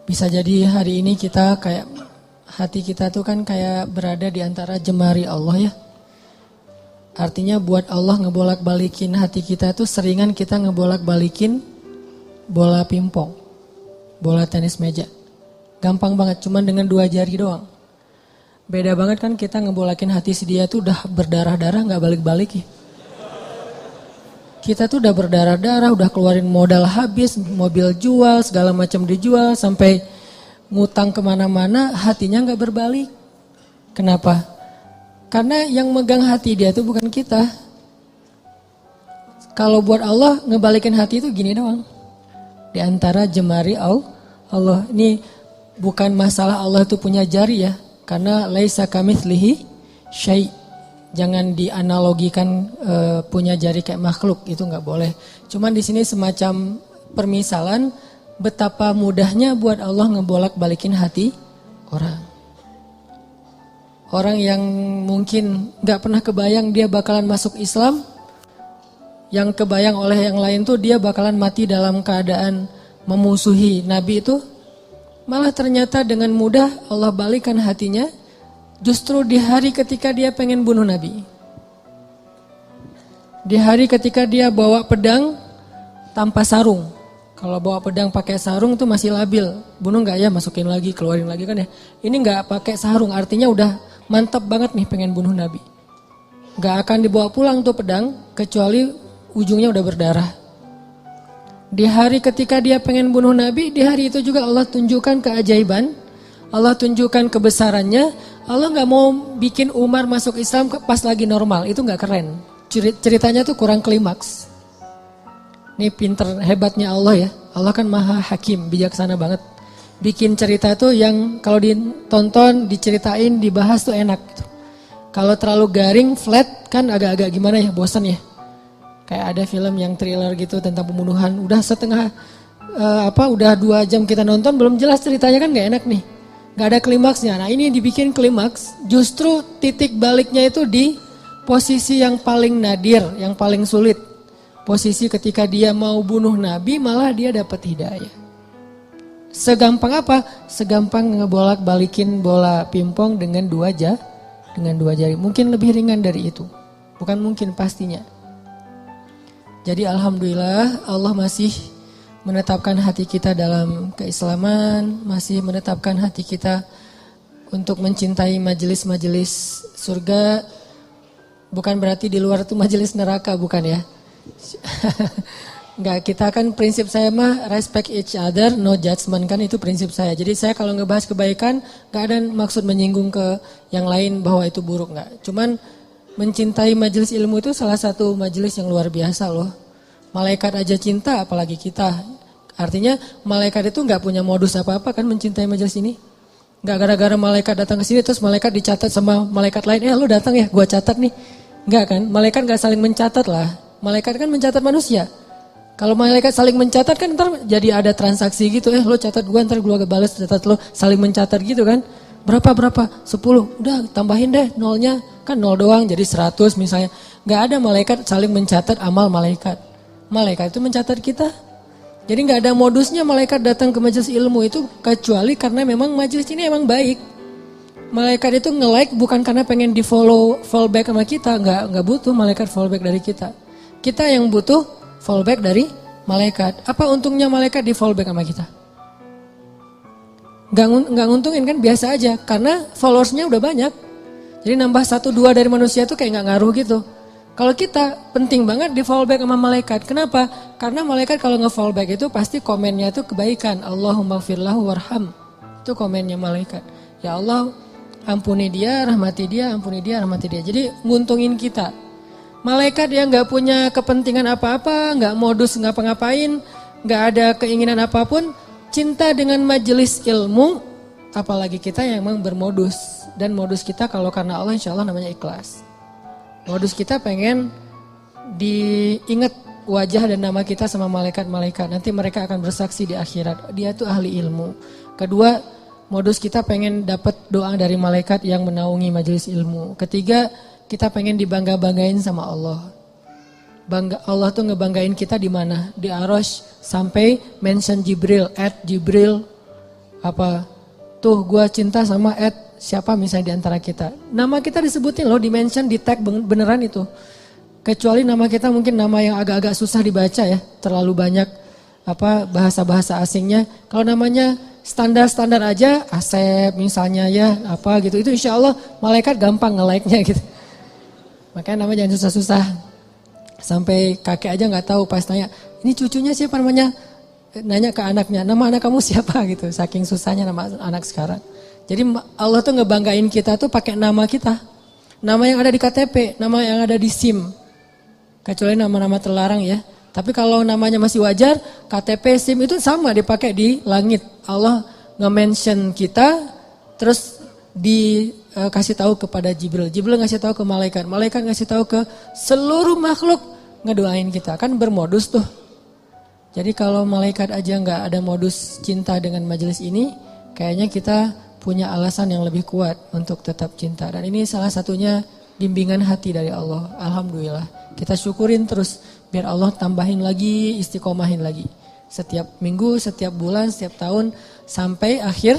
Bisa jadi hari ini kita kayak hati kita tuh kan kayak berada di antara jemari Allah ya. Artinya buat Allah ngebolak-balikin hati kita tuh seringan kita ngebolak-balikin bola pingpong, bola tenis meja. Gampang banget, cuman dengan 2 jari doang. Beda banget kan kita ngebolakin hati si dia tuh udah berdarah-darah gak balik-balik ya. Kita tuh udah berdarah-darah, udah keluarin modal habis, mobil jual, segala macam dijual, sampai ngutang kemana-mana, hatinya gak berbalik. Kenapa? Karena yang megang hati dia tuh bukan kita. Kalau buat Allah, ngebalikin hati itu gini doang. Di antara jemari Allah. Ini bukan masalah Allah itu punya jari ya. Karena laisa kamitslihi syai'. Jangan dianalogikan punya jari kayak makhluk, itu nggak boleh. Cuman di sini semacam permisalan betapa mudahnya buat Allah ngebolak-balikin hati orang. Orang yang mungkin nggak pernah kebayang dia bakalan masuk Islam, yang kebayang oleh yang lain tuh dia bakalan mati dalam keadaan memusuhi Nabi itu, malah ternyata dengan mudah Allah balikan hatinya. Justru di hari ketika dia pengen bunuh Nabi. Di hari ketika dia bawa pedang tanpa sarung. Kalau bawa pedang pakai sarung tuh masih labil. Bunuh gak ya, masukin lagi, keluarin lagi kan ya. Ini gak pakai sarung, artinya udah mantap banget nih pengen bunuh Nabi. Gak akan dibawa pulang tuh pedang, kecuali ujungnya udah berdarah. Di hari ketika dia pengen bunuh Nabi, di hari itu juga Allah tunjukkan keajaiban. Allah tunjukkan kebesarannya. Allah gak mau bikin Umar masuk Islam pas lagi normal. Itu gak keren. Ceritanya tuh kurang klimaks. Ini pinter hebatnya Allah ya. Allah kan maha hakim, bijaksana banget. Bikin cerita tuh yang kalau ditonton, diceritain, dibahas tuh enak gitu. Kalau terlalu garing, flat kan agak-agak gimana ya, bosan ya. Kayak ada film yang thriller gitu tentang pembunuhan. Udah udah 2 jam kita nonton, belum jelas ceritanya kan gak enak nih. Gak ada klimaksnya. Nah ini dibikin klimaks, justru titik baliknya itu di posisi yang paling nadir, yang paling sulit. Posisi ketika dia mau bunuh Nabi malah dia dapat hidayah. Segampang apa? Segampang ngebolak-balikin bola pingpong dengan 2 jari. Mungkin lebih ringan dari itu. Bukan mungkin, pastinya. Jadi alhamdulillah Allah masih menetapkan hati kita dalam keislaman, masih menetapkan hati kita untuk mencintai majelis-majelis surga. Bukan berarti di luar itu majelis neraka, bukan ya. Enggak, kita kan prinsip saya mah respect each other, no judgment, kan itu prinsip saya. Jadi saya kalau ngebahas kebaikan, enggak ada maksud menyinggung ke yang lain bahwa itu buruk, enggak. Cuman mencintai majelis ilmu itu salah satu majelis yang luar biasa loh. Malaikat aja cinta, apalagi kita. Artinya malaikat itu nggak punya modus apa-apa kan mencintai majelis ini. Nggak gara-gara malaikat datang ke sini terus malaikat dicatat sama malaikat lain. Lu datang ya, gua catat nih. Nggak kan? Malaikat nggak saling mencatat lah. Malaikat kan mencatat manusia. Kalau malaikat saling mencatat kan ntar jadi ada transaksi gitu. Lo catat gua, ntar gua balas catat lo, saling mencatat gitu kan. Berapa? 10. Udah tambahin deh nolnya. Kan 0 doang jadi 100 misalnya. Nggak ada malaikat saling mencatat amal malaikat. Malaikat itu mencatat kita. Jadi nggak ada modusnya malaikat datang ke majelis ilmu itu kecuali karena memang majelis ini emang baik. Malaikat itu nge-like bukan karena pengen di follow back sama kita. Nggak butuh malaikat follow back dari kita. Kita yang butuh follow back dari malaikat. Apa untungnya malaikat di follow back sama kita? Nggak nguntungin kan, biasa aja. Karena followersnya udah banyak. Jadi nambah 1-2 dari manusia tuh kayak nggak ngaruh gitu. Kalau kita penting banget di follow back sama malaikat. Kenapa? Karena malaikat kalau nge-follow back itu pasti komennya itu kebaikan. Allahumma gfirlahu warham. Itu komennya malaikat. Ya Allah, ampuni dia, rahmati dia, ampuni dia, rahmati dia. Jadi nguntungin kita. Malaikat yang gak punya kepentingan apa-apa, gak modus ngapa-ngapain, gak ada keinginan apapun, cinta dengan majelis ilmu, apalagi kita yang memang bermodus. Dan modus kita kalau karena Allah insya Allah namanya ikhlas. Modus kita pengen diingat wajah dan nama kita sama malaikat-malaikat. Nanti mereka akan bersaksi di akhirat. Dia tuh ahli ilmu. Kedua, modus kita pengen dapat doa dari malaikat yang menaungi majelis ilmu. Ketiga, kita pengen dibangga-banggain sama Allah. Allah tuh ngebanggain kita di mana? Di Arasy sampai mention Jibril, Jibril Apa, tuh gue cinta sama siapa misalnya di antara kita. Nama kita disebutin loh, di-mention, di tag beneran itu. Kecuali nama kita mungkin nama yang agak-agak susah dibaca ya, terlalu banyak bahasa-bahasa asingnya. Kalau namanya standar-standar aja, Asep misalnya ya, apa gitu, itu insya Allah malaikat gampang nge-like-nya gitu. Makanya nama jangan susah-susah. Sampai kakek aja nggak tahu pas tanya, ini cucunya siapa namanya? Nanya ke anaknya, nama anak kamu siapa gitu. Saking susahnya nama anak sekarang. Jadi Allah tuh ngebanggain kita tuh pakai nama kita. Nama yang ada di KTP, nama yang ada di SIM. Kecuali nama-nama terlarang ya. Tapi kalau namanya masih wajar, KTP, SIM itu sama dipakai di langit. Allah nge-mention kita, terus dikasih tahu kepada Jibril. Jibril ngasih tahu ke malaikat. Malaikat ngasih tahu ke seluruh makhluk, ngedoain kita. Kan bermodus tuh. Jadi kalau malaikat aja nggak ada modus cinta dengan majelis ini, kayaknya kita punya alasan yang lebih kuat untuk tetap cinta. Dan ini salah satunya bimbingan hati dari Allah. Alhamdulillah. Kita syukurin terus biar Allah tambahin lagi, istiqomahin lagi. Setiap minggu, setiap bulan, setiap tahun sampai akhir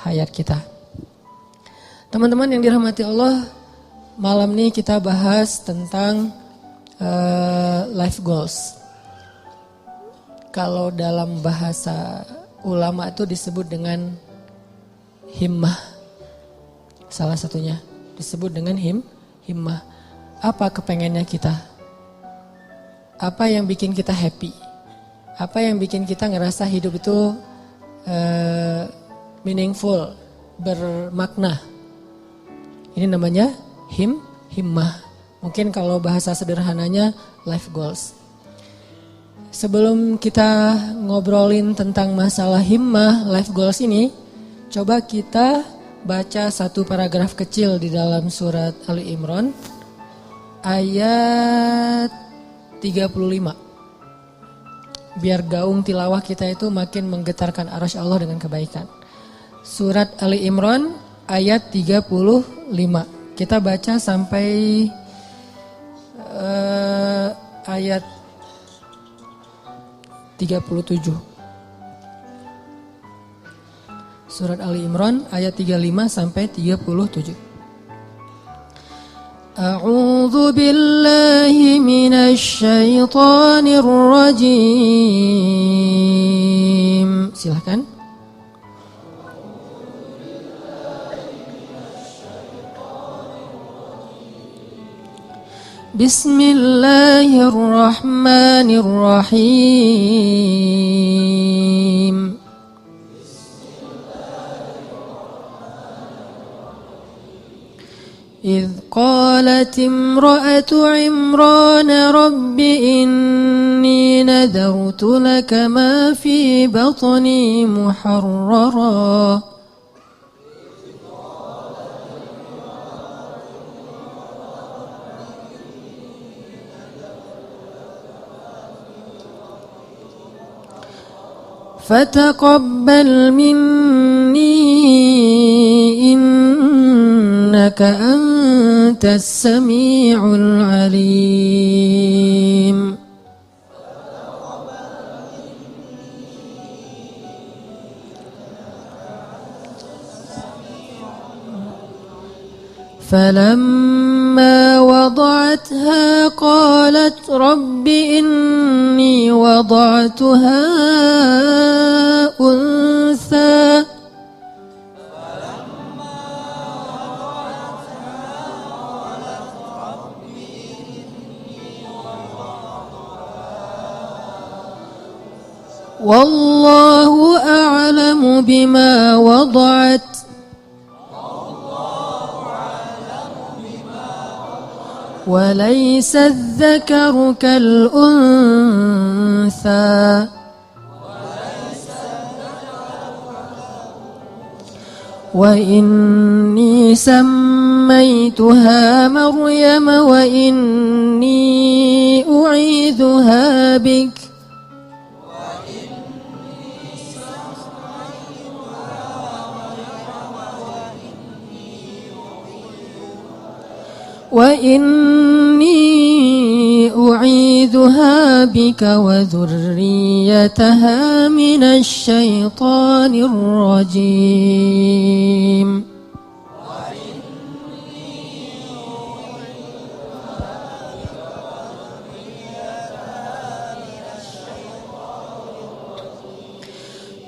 hayat kita. Teman-teman yang dirahmati Allah, malam ini kita bahas tentang life goals. Kalau dalam bahasa ulama itu disebut dengan himmah. Salah satunya disebut dengan himmah. Apa kepengennya kita? Apa yang bikin kita happy? Apa yang bikin kita ngerasa hidup itu meaningful, bermakna? Ini namanya himmah. Mungkin kalau bahasa sederhananya life goals. Sebelum kita ngobrolin tentang masalah himmah, life goals ini, coba kita baca satu paragraf kecil di dalam surat Ali Imran ayat 35. Biar gaung tilawah kita itu makin menggetarkan arasy Allah dengan kebaikan. Surat Ali Imran ayat 35. Kita baca sampai ayat 37. Surat Ali Imran ayat 35 sampai 37. A'udzu billahi minasy syaithanir rajim. Silakan. Bismillahirrahmanirrahim. إذ قالت امرأة عمران رب إني نذرت لك ما في بطني محررا فتقبل مني إنك أنت السميع العليم فلما وضعتها قالت رب إني وضعتها أنثى والله أعلم بما وضعت وليس الذكر كالأنثى وإني سميتها مريم وإني أعيذها بك وإني أعيذها نعيذها بك وذريتها من الشيطان الرجيم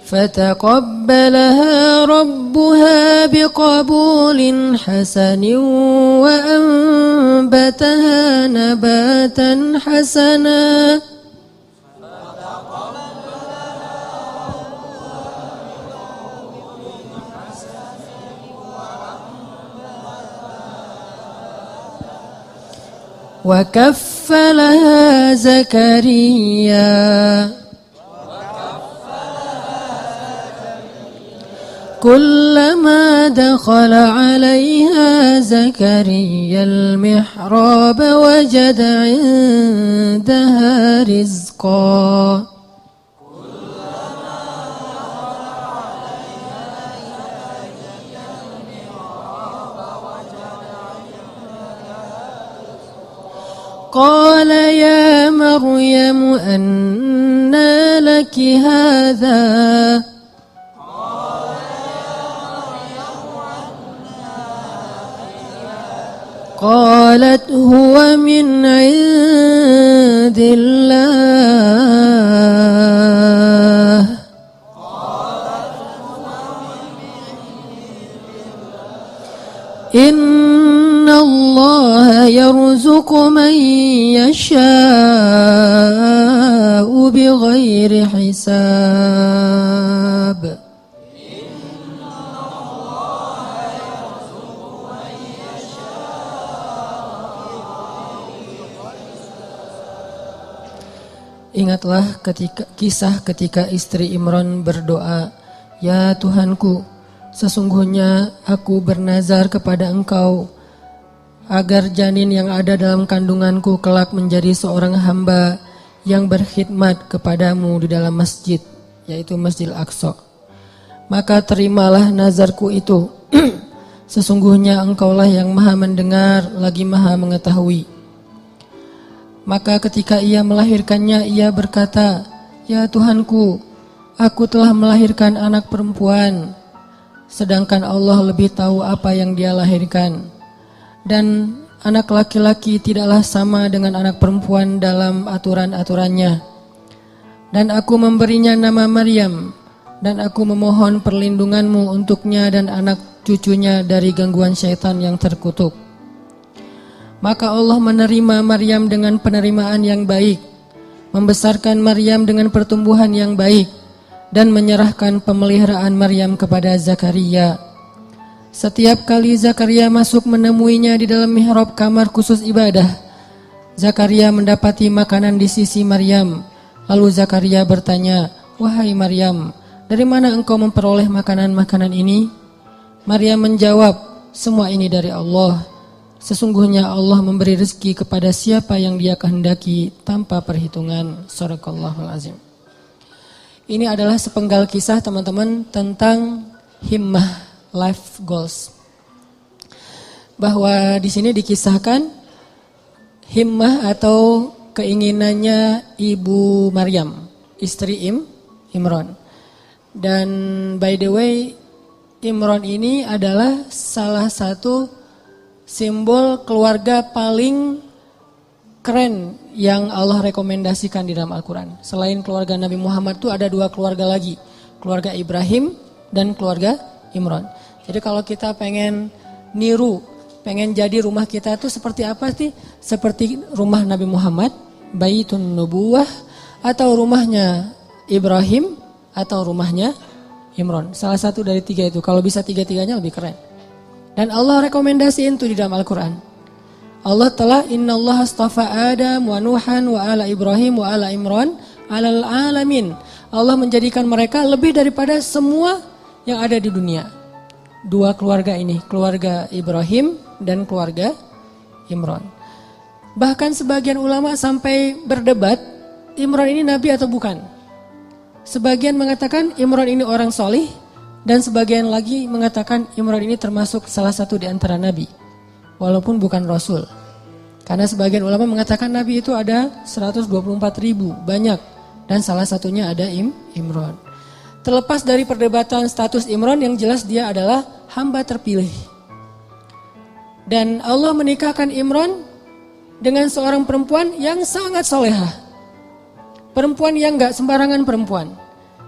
فتقبلها ربها بقبول حسن وأنبتها نباتا حسنا وكفلها زكريا كلما دخل عليها زكريا المحراب وجد عندها رزقا قال يا مريم أنى لك هذا قالت هو من عند الله إن الله يرزق من يشاء بغير حساب Ingatlah kisah ketika istri Imran berdoa, "Ya Tuhanku, sesungguhnya aku bernazar kepada Engkau agar janin yang ada dalam kandunganku kelak menjadi seorang hamba yang berkhidmat kepadamu di dalam masjid, yaitu Masjidil Aqsa. Maka terimalah nazarku itu. Sesungguhnya Engkaulah yang Maha mendengar lagi Maha mengetahui." Maka ketika ia melahirkannya, ia berkata, "Ya Tuhanku, aku telah melahirkan anak perempuan, sedangkan Allah lebih tahu apa yang dia lahirkan. Dan anak laki-laki tidaklah sama dengan anak perempuan dalam aturan-aturannya. Dan aku memberinya nama Maryam, dan aku memohon perlindunganmu untuknya dan anak cucunya dari gangguan syaitan yang terkutuk." Maka Allah menerima Maryam dengan penerimaan yang baik, membesarkan Maryam dengan pertumbuhan yang baik, dan menyerahkan pemeliharaan Maryam kepada Zakaria. Setiap kali Zakaria masuk menemuinya di dalam mihrab kamar khusus ibadah, Zakaria mendapati makanan di sisi Maryam. Lalu Zakaria bertanya, "Wahai Maryam, dari mana engkau memperoleh makanan-makanan ini?" Maryam menjawab, "Semua ini dari Allah. Sesungguhnya Allah memberi rezeki kepada siapa yang Dia kehendaki tanpa perhitungan." Shadaqallahul azim. Ini adalah sepenggal kisah teman-teman tentang himmah, life goals. Bahwa di sini dikisahkan himmah atau keinginannya Ibu Maryam, istri Imran. Dan by the way, Imran ini adalah salah satu simbol keluarga paling keren yang Allah rekomendasikan di dalam Al-Quran. Selain keluarga Nabi Muhammad itu ada 2 keluarga lagi. Keluarga Ibrahim dan keluarga Imran. Jadi kalau kita pengen niru, pengen jadi rumah kita itu seperti apa sih? Seperti rumah Nabi Muhammad, Baitun Nubuwah, atau rumahnya Ibrahim, atau rumahnya Imran. Salah satu dari 3 itu. Kalau bisa 3-3-nya lebih keren. Dan Allah rekomendasiin itu di dalam Al-Quran. Allah telah innallaha astafa Adam wa Nuhan wa ala Ibrahim wa ala Imran alal alamin. Allah menjadikan mereka lebih daripada semua yang ada di dunia. 2 keluarga ini, keluarga Ibrahim dan keluarga Imran. Bahkan sebagian ulama sampai berdebat, Imran ini nabi atau bukan. Sebagian mengatakan Imran ini orang solih, dan sebagian lagi mengatakan Imran ini termasuk salah satu di antara nabi, walaupun bukan rasul. Karena sebagian ulama mengatakan Nabi itu ada 124.000, banyak. Dan salah satunya ada Imran. Terlepas dari perdebatan status Imran, yang jelas dia adalah hamba terpilih. Dan Allah menikahkan Imran dengan seorang perempuan yang sangat solehah. Perempuan yang gak sembarangan perempuan.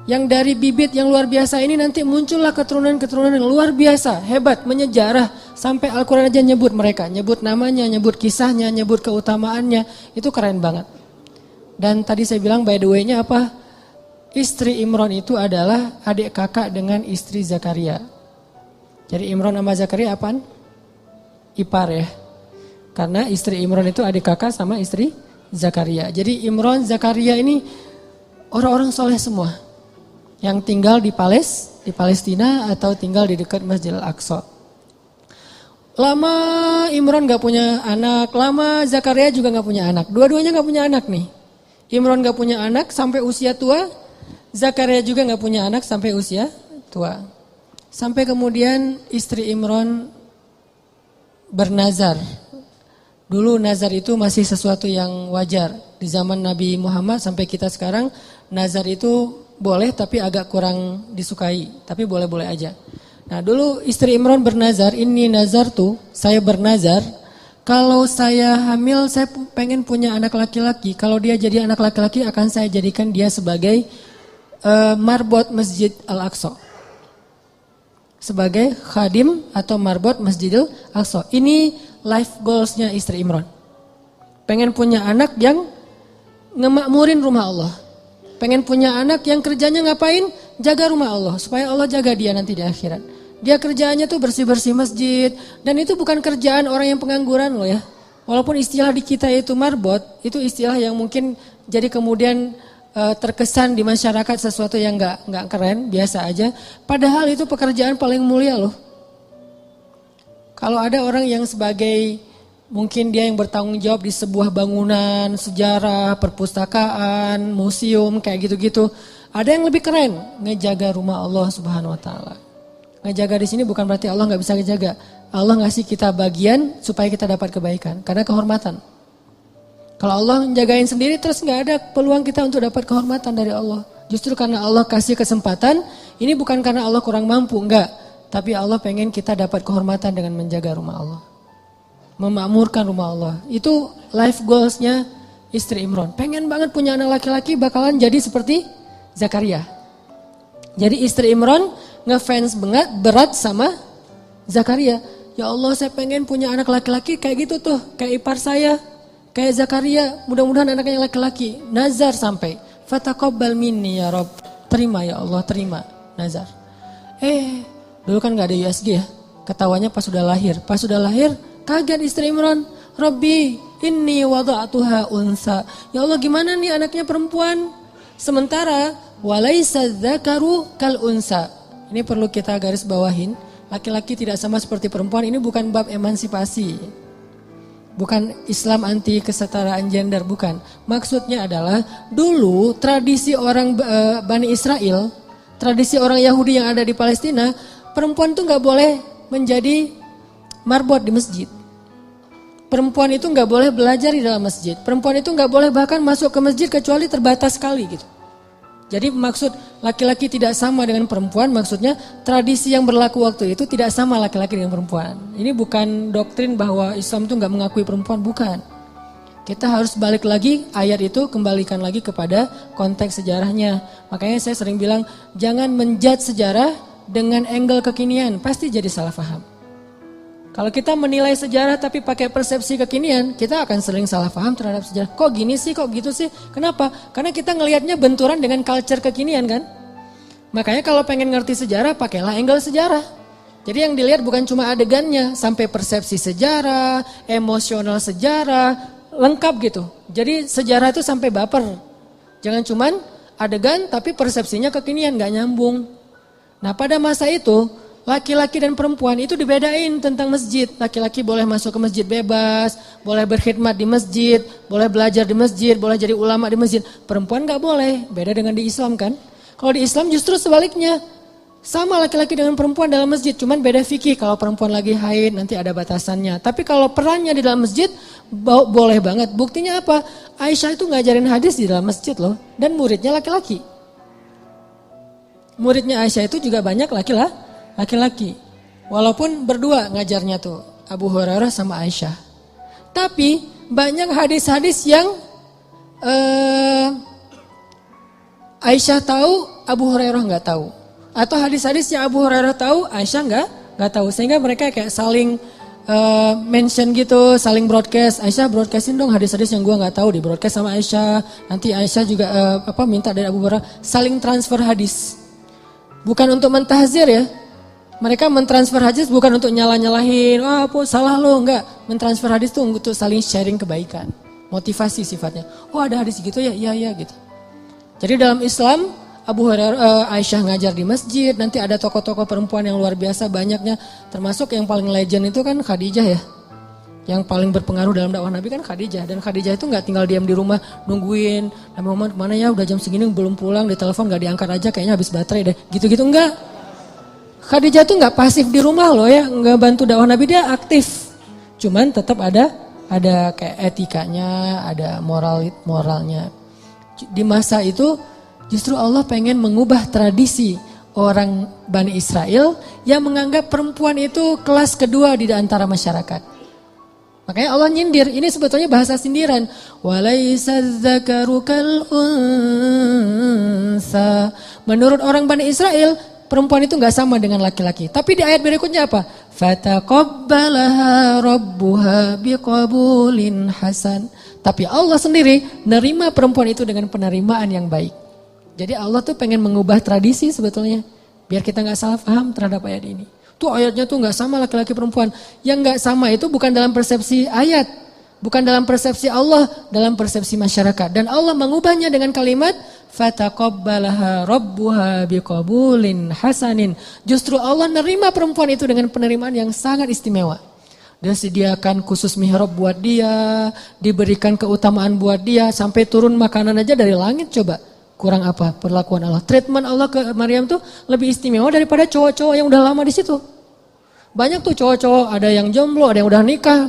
Yang dari bibit yang luar biasa ini nanti muncullah keturunan-keturunan yang luar biasa, hebat, menyejarah. Sampai Al-Quran aja nyebut mereka, nyebut namanya, nyebut kisahnya, nyebut keutamaannya. Itu keren banget. Dan tadi saya bilang by the way-nya apa? Istri Imran itu adalah adik kakak dengan istri Zakaria. Jadi Imran sama Zakaria apaan? Ipar ya. Karena istri Imran itu adik kakak sama istri Zakaria. Jadi Imran, Zakaria ini orang-orang soleh semua. Yang tinggal di Palestina atau tinggal di dekat Masjidil Aqsa. Lama Imran gak punya anak, lama Zakaria juga gak punya anak. Dua-duanya gak punya anak nih. Imran gak punya anak sampai usia tua, Zakaria juga gak punya anak sampai usia tua. Sampai kemudian istri Imran bernazar. Dulu nazar itu masih sesuatu yang wajar. Di zaman Nabi Muhammad sampai kita sekarang, nazar itu boleh tapi agak kurang disukai. Tapi boleh-boleh aja. Nah dulu istri Imran bernazar, ini nazar tuh, saya bernazar. Kalau saya hamil, saya pengen punya anak laki-laki. Kalau dia jadi anak laki-laki, akan saya jadikan dia sebagai marbot Masjid Al-Aqsa. Sebagai khadim atau marbot Masjidil Aqsa. Ini life goals-nya istri Imran. Pengen punya anak yang ngemakmurin rumah Allah. Pengen punya anak yang kerjanya ngapain? Jaga rumah Allah. Supaya Allah jaga dia nanti di akhirat. Dia kerjaannya tuh bersih-bersih masjid. Dan itu bukan kerjaan orang yang pengangguran loh ya. Walaupun istilah di kita itu marbot. Itu istilah yang mungkin jadi kemudian terkesan di masyarakat sesuatu yang gak keren. Biasa aja. Padahal itu pekerjaan paling mulia loh. Kalau ada orang yang sebagai mungkin dia yang bertanggung jawab di sebuah bangunan, sejarah, perpustakaan, museum, kayak gitu-gitu. Ada yang lebih keren, ngejaga rumah Allah Subhanahu Wa Taala. Ngejaga di sini bukan berarti Allah nggak bisa ngejaga. Allah ngasih kita bagian supaya kita dapat kebaikan, karena kehormatan. Kalau Allah menjagain sendiri terus nggak ada peluang kita untuk dapat kehormatan dari Allah. Justru karena Allah kasih kesempatan, ini bukan karena Allah kurang mampu, enggak. Tapi Allah pengen kita dapat kehormatan dengan menjaga rumah Allah. Memakmurkan rumah Allah. Itu life goals-nya istri Imran. Pengen banget punya anak laki-laki bakalan jadi seperti Zakaria. Jadi istri Imran ngefans banget berat sama Zakaria. Ya Allah, saya pengen punya anak laki-laki kayak gitu tuh. Kayak ipar saya. Kayak Zakaria. Mudah-mudahan anaknya laki-laki. Nazar sampai. Fataqabbal minni ya Rabb. Terima ya Allah, terima. Nazar. Dulu kan gak ada USG ya. Ketawanya pas sudah lahir. Pas sudah lahir, kaget istri Imran. Rabbi, inni wada'atuha unsa. Ya Allah, gimana nih anaknya perempuan? Sementara, walaysa dzakaru kal unsa. Ini perlu kita garis bawahin. Laki-laki tidak sama seperti perempuan. Ini bukan bab emansipasi. Bukan Islam anti kesetaraan gender, bukan. Maksudnya adalah, dulu tradisi orang Bani Israel, tradisi orang Yahudi yang ada di Palestina, perempuan tuh gak boleh menjadi marbot di masjid. Perempuan itu gak boleh belajar di dalam masjid. Perempuan itu gak boleh bahkan masuk ke masjid kecuali terbatas sekali gitu. Jadi maksud laki-laki tidak sama dengan perempuan, maksudnya tradisi yang berlaku waktu itu tidak sama laki-laki dengan perempuan. Ini bukan doktrin bahwa Islam itu gak mengakui perempuan, bukan. Kita harus balik lagi ayat itu, kembalikan lagi kepada konteks sejarahnya. Makanya saya sering bilang, jangan menjudge sejarah dengan angle kekinian, pasti jadi salah paham. Kalau kita menilai sejarah tapi pakai persepsi kekinian, kita akan sering salah paham terhadap sejarah. Kok gini sih, kok gitu sih? Kenapa? Karena kita ngelihatnya benturan dengan culture kekinian kan. Makanya kalau pengen ngerti sejarah, pakailah angle sejarah. Jadi yang dilihat bukan cuma adegannya, sampai persepsi sejarah, emosional sejarah, lengkap gitu. Jadi sejarah itu sampai baper. Jangan cuman adegan tapi persepsinya kekinian, gak nyambung. Nah pada masa itu, laki-laki dan perempuan itu dibedain tentang masjid. Laki-laki boleh masuk ke masjid bebas, boleh berkhidmat di masjid, boleh belajar di masjid, boleh jadi ulama di masjid. Perempuan gak boleh, beda dengan di Islam kan. Kalau di Islam justru sebaliknya. Sama laki-laki dengan perempuan dalam masjid, cuman beda fikih. Kalau perempuan lagi haid nanti ada batasannya. Tapi kalau perannya di dalam masjid boleh banget. Buktinya apa? Aisyah itu ngajarin hadis di dalam masjid loh. Dan muridnya laki-laki. Muridnya Aisyah itu juga banyak laki-laki. Walaupun berdua ngajarnya tuh, Abu Hurairah sama Aisyah. Tapi banyak hadis-hadis yang Aisyah tahu, Abu Hurairah nggak tahu. Atau hadis-hadis yang Abu Hurairah tahu, Aisyah nggak tahu. Sehingga mereka kayak saling mention gitu, saling broadcast. Aisyah broadcastin dong hadis-hadis yang gue nggak tahu, di broadcast sama Aisyah. Nanti Aisyah juga minta dari Abu Hurairah, saling transfer hadis. Bukan untuk mentahzir ya. Mereka mentransfer hadis bukan untuk nyalah-nyalahin, salah lo, enggak. Mentransfer hadis itu untuk saling sharing kebaikan. Motivasi sifatnya. Oh ada hadis gitu ya, iya gitu. Jadi dalam Islam, Abu Hurairah, Aisyah ngajar di masjid, nanti ada tokoh-tokoh perempuan yang luar biasa banyaknya. Termasuk yang paling legend itu kan Khadijah ya. Yang paling berpengaruh dalam dakwah Nabi kan Khadijah. Dan Khadijah itu gak tinggal diam di rumah nungguin. Nabi Muhammad kemana ya, udah jam segini belum pulang, ditelepon gak diangkat aja, kayaknya habis baterai deh. Gitu-gitu enggak. Khadijah tuh gak pasif di rumah loh ya, gak bantu dakwah Nabi, dia aktif. Cuman tetap ada kayak etikanya, ada moralnya. Di masa itu justru Allah pengen mengubah tradisi orang Bani Israel yang menganggap perempuan itu kelas kedua di antara masyarakat. Makanya Allah nyindir, ini sebetulnya bahasa sindiran. Walaysa dzakaru kal unsa. Menurut orang Bani Israel, perempuan itu gak sama dengan laki-laki. Tapi di ayat berikutnya apa? Fataqabbalaha rabbuha biqabulin hasan. Tapi Allah sendiri nerima perempuan itu dengan penerimaan yang baik. Jadi Allah tuh pengen mengubah tradisi sebetulnya. Biar kita gak salah paham terhadap ayat ini. Tuh ayatnya tuh gak sama laki-laki perempuan. Yang gak sama itu bukan dalam persepsi ayat. Bukan dalam persepsi Allah, dalam persepsi masyarakat. Dan Allah mengubahnya dengan kalimat fataqabbalaha rabbuha biqabulin hasanin. Justru Allah nerima perempuan itu dengan penerimaan yang sangat istimewa. Dia sediakan khusus mihrab buat dia, diberikan keutamaan buat dia, sampai turun makanan aja dari langit coba. Kurang apa perlakuan Allah? Treatment Allah ke Maryam tuh lebih istimewa daripada cowok-cowok yang udah lama di situ. Banyak tuh cowok-cowok, ada yang jomblo, ada yang udah nikah,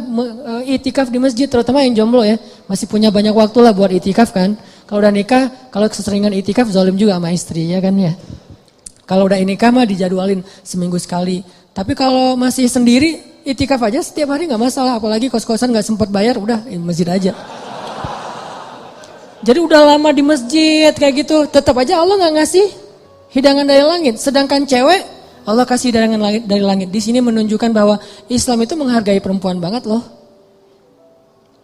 itikaf di masjid, terutama yang jomblo ya. Masih punya banyak waktu lah buat itikaf kan. Kalau udah nikah, kalau keseringan itikaf zalim juga sama istri ya kan ya. Kalau udah nikah mah dijadwalin seminggu sekali. Tapi kalau masih sendiri, itikaf aja setiap hari gak masalah. Apalagi kos-kosan gak sempat bayar, udah masjid aja. Jadi udah lama di masjid kayak gitu, tetap aja Allah gak ngasih hidangan dari langit. Sedangkan cewek, Allah kasih hidangan dari langit. Di sini menunjukkan bahwa Islam itu menghargai perempuan banget loh.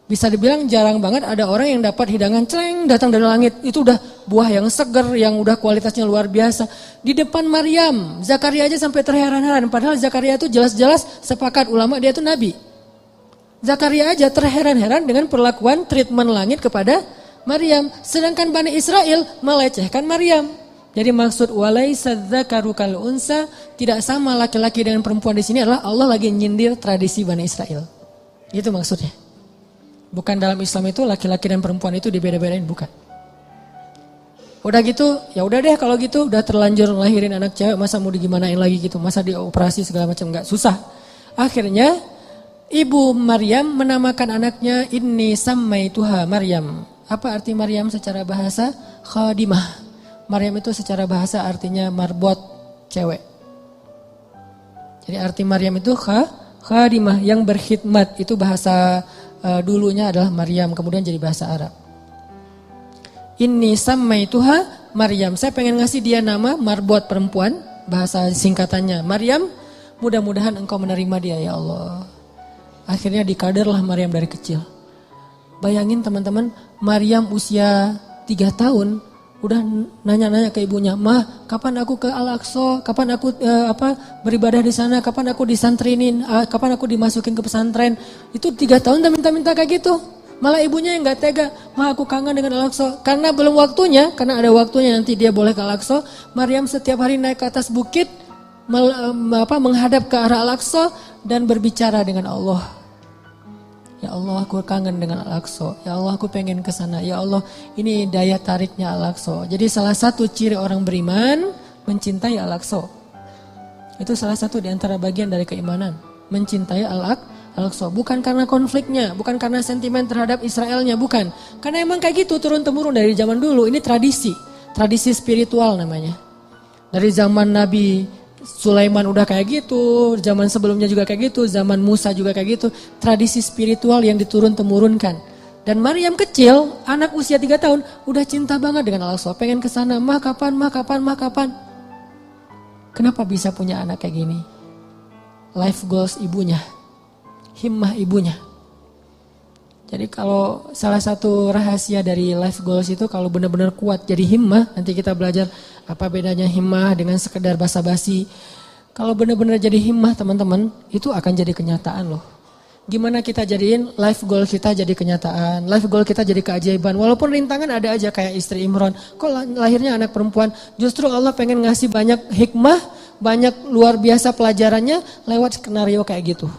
Bisa dibilang jarang banget ada orang yang dapat hidangan celeng datang dari langit. Itu udah buah yang seger, yang udah kualitasnya luar biasa. Di depan Maryam, Zakaria aja sampai terheran-heran. Padahal Zakaria itu jelas-jelas sepakat ulama dia itu nabi. Zakaria aja terheran-heran dengan perlakuan treatment langit kepada Maryam. Sedangkan Bani Israel melecehkan Maryam. Jadi maksud walaysa dzakaru kal unsa, tidak sama laki-laki dengan perempuan di sini adalah Allah lagi nyindir tradisi Bani Israel. Itu maksudnya. Bukan dalam Islam itu laki-laki dan perempuan itu dibeda-bedain, bukan. Udah gitu, ya udah deh kalau gitu udah terlanjur ngelahirin anak cewek, masa mau digimanain lagi gitu, masa dioperasi segala macam, enggak, susah. Akhirnya ibu Maryam menamakan anaknya Inni Sammaituha Maryam. Apa arti Maryam secara bahasa? Khadimah. Maryam itu secara bahasa artinya marbot, cewek. Jadi arti Maryam itu khadimah, yang berkhidmat. Itu bahasa dulunya adalah Maryam, kemudian jadi bahasa Arab. Inni sammaituha Maryam. Saya pengen ngasih dia nama marbot, perempuan, bahasa singkatannya Maryam. Mudah-mudahan engkau menerima dia ya Allah. Akhirnya dikaderlah Maryam dari kecil. Bayangin teman-teman, Maryam usia 3 tahun udah nanya-nanya ke ibunya, "Mah, kapan aku ke Al-Aqsa? Kapan aku beribadah di sana? Kapan aku disantrinin? Kapan aku dimasukin ke pesantren?" Itu 3 tahun udah minta-minta kayak gitu. Malah ibunya yang gak tega, "Mah, aku kangen dengan Al-Aqsa." Karena belum waktunya, karena ada waktunya nanti dia boleh ke Al-Aqsa. Maryam setiap hari naik ke atas bukit, menghadap ke arah Al-Aqsa dan berbicara dengan Allah. Ya Allah, aku kangen dengan Al-Aqsa. Ya Allah, aku pengen ke sana. Ya Allah, ini daya tariknya Al-Aqsa. Jadi salah satu ciri orang beriman mencintai Al-Aqsa. Itu salah satu di antara bagian dari keimanan. Mencintai Al-Aqsa. Bukan karena konfliknya, bukan karena sentimen terhadap Israelnya, bukan. Karena emang kayak gitu turun-temurun dari zaman dulu. Ini tradisi. Tradisi spiritual namanya. Dari zaman Nabi Sulaiman udah kayak gitu, zaman sebelumnya juga kayak gitu, zaman Musa juga kayak gitu. Tradisi spiritual yang diturun-temurunkan. Dan Maryam kecil, anak usia 3 tahun, udah cinta banget dengan Al-Aqsa. Pengen ke sana, mah kapan. Kenapa bisa punya anak kayak gini? Life goals ibunya, himmah ibunya. Jadi kalau salah satu rahasia dari life goals itu kalau benar-benar kuat jadi himmah, nanti kita belajar apa bedanya himmah dengan sekedar basa-basi. Kalau benar-benar jadi himmah teman-teman, itu akan jadi kenyataan loh. Gimana kita jadiin life goal kita jadi kenyataan, life goal kita jadi keajaiban. Walaupun rintangan ada aja kayak istri Imran, kok lahirnya anak perempuan, justru Allah pengen ngasih banyak hikmah, banyak luar biasa pelajarannya lewat skenario kayak gitu.